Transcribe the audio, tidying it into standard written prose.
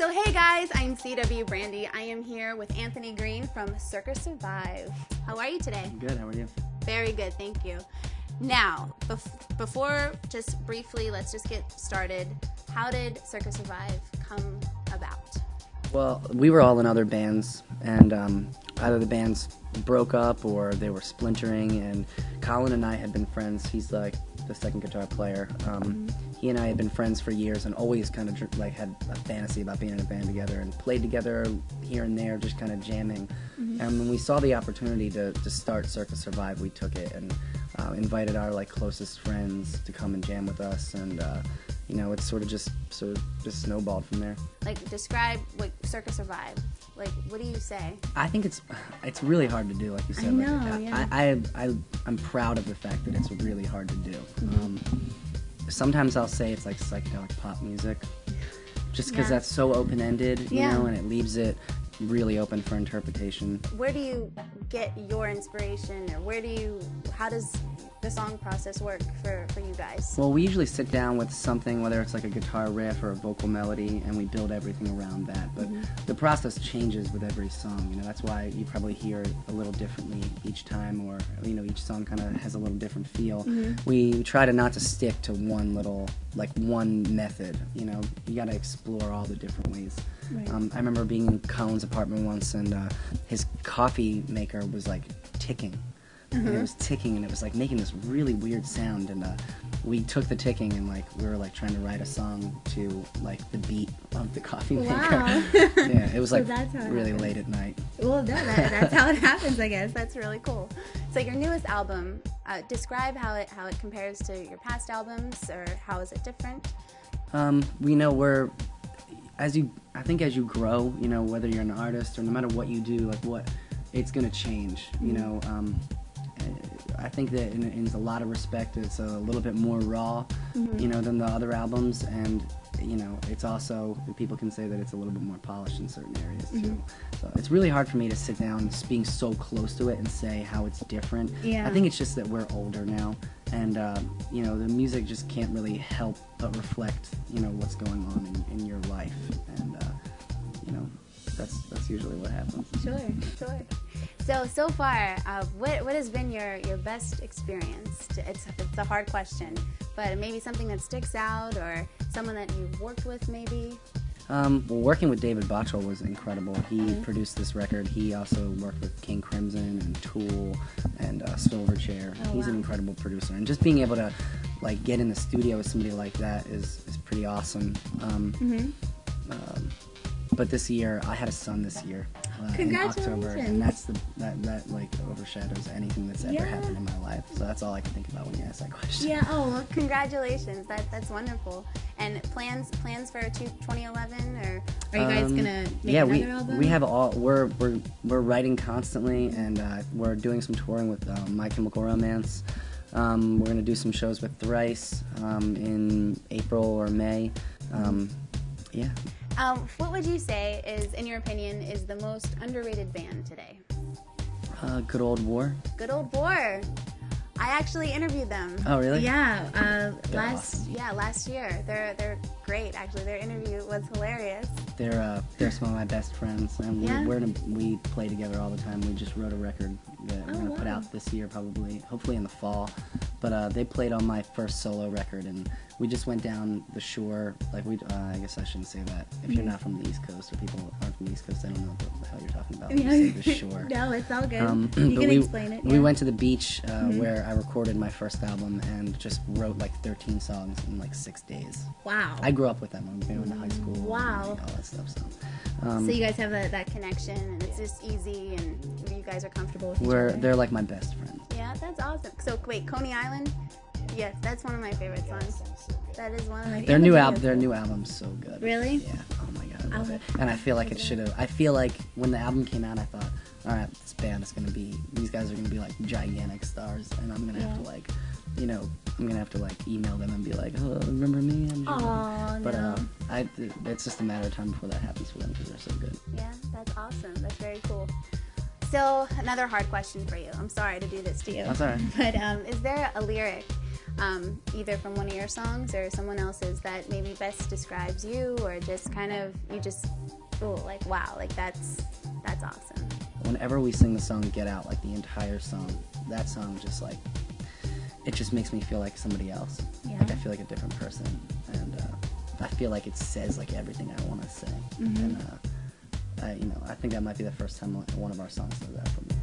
So hey guys, I'm CW Brandi. I am here with Anthony Green from CIRCA SURVIVE. How are you today? Good, how are you? Very good, thank you. Now, before, just briefly, let's just get started. How did CIRCA SURVIVE come about? Well, we were all in other bands, and either the bands broke up or they were splintering, and Colin and I had been friends. He's like the second guitar player. He and I had been friends for years and always kind of like had a fantasy about being in a band together and played together here and there, just kind of jamming. And when we saw the opportunity to start CIRCA SURVIVE, we took it and invited our like closest friends to come and jam with us, and you know, it's sort of just snowballed from there. Like, describe what CIRCA SURVIVE. Like, what do you say? I think it's really hard to do, like you said. I know, yeah. I'm proud of the fact that it's really hard to do. Sometimes I'll say it's like psychedelic pop music, just because that's so open-ended, you know, and it leaves it really open for interpretation. Where do you get your inspiration, or how does the song process work for you guys? Well, we usually sit down with something, whether it's like a guitar riff or a vocal melody, and we build everything around that. But the process changes with every song. You know, that's why you probably hear it a little differently each time, or you know, each song kind of has a little different feel. We try to not to stick to one method. You know, you got to explore all the different ways. Right. I remember being in Colin's apartment once, and his coffee maker was like ticking. And it was ticking, and it was like making this really weird sound, and we took the ticking and like we were like trying to write a song to like the beat of the coffee maker. Yeah, it was like really late at night. Well, no, that's how it happens, I guess. That's really cool. So your newest album, describe how it compares to your past albums, or how is it different? We know I think as you grow, you know, whether you're an artist or no matter what you do, like it's gonna change, you know. I think that in a lot of respect, it's a little bit more raw, you know, than the other albums, and you know, it's also, people can say that it's a little bit more polished in certain areas too. So it's really hard for me to sit down, being so close to it, and say how it's different. I think it's just that we're older now, and you know, the music just can't really help but reflect, you know, what's going on in your life, and you know, that's usually what happens. Sure. So far, what has been your best experience? It's a hard question, but maybe something that sticks out, or someone that you've worked with, maybe? Well, working with David Bottrell was incredible. He produced this record. He also worked with King Crimson and Tool and Silverchair. He's an incredible producer, and just being able to like get in the studio with somebody like that is pretty awesome. But this year, I had a son this year in October, and that like overshadows anything that's ever happened in my life. So that's all I can think about when you ask that question. Yeah. Oh, well, congratulations. That's wonderful. And plans for 2011, or are you guys gonna make another album? We have we're writing constantly, and we're doing some touring with My Chemical Romance. We're gonna do some shows with Thrice in April or May. Yeah. What would you say is, in your opinion, is the most underrated band today? Good Old War. Good Old War. I actually interviewed them. Oh, really? Yeah. Last year. They're great. Actually, their interview was hilarious. They're some of my best friends, and we play together all the time. We just wrote a record that we're gonna put out this year, hopefully in the fall. But they played on my first solo record, and we just went down the shore. Like I guess I shouldn't say that. If you're not from the East Coast, or people aren't from the East Coast, I don't know what the hell you're talking about when you say the shore. No, it's all good. You can explain it. We went to the beach where I recorded my first album and just wrote like 13 songs in like 6 days. Wow. I grew up with them. I went to high school. Wow. And all that stuff. So you guys have that connection, and it's just easy, and you guys are comfortable with each other. They're like my best friends. Yeah, that's awesome. So wait, Coney Island? Yes, that's one of my favorite songs. That is one of my favorite. Their new album's so good. Really? Yeah. Oh my god, I love it. And I feel like it should have. I feel like when the album came out, I thought, all right, this band is gonna be. These guys are gonna be like gigantic stars, and I'm gonna have to like, you know, I'm gonna have to like email them and be like, oh, remember me? But it's just a matter of time before that happens for them, because they're so good. Yeah, that's awesome. That's very cool. So another hard question for you. I'm sorry to do this to you. That's all right. But is there a lyric either from one of your songs or someone else's that maybe best describes you, or just kind of, you just, oh, like, wow, like that's awesome? Whenever we sing the song Get Out, like the entire song, that song just like, it just makes me feel like somebody else. Yeah. Like I feel like a different person, and I feel like it says like everything I want to say. And I think that might be the first time one of our songs does that for me.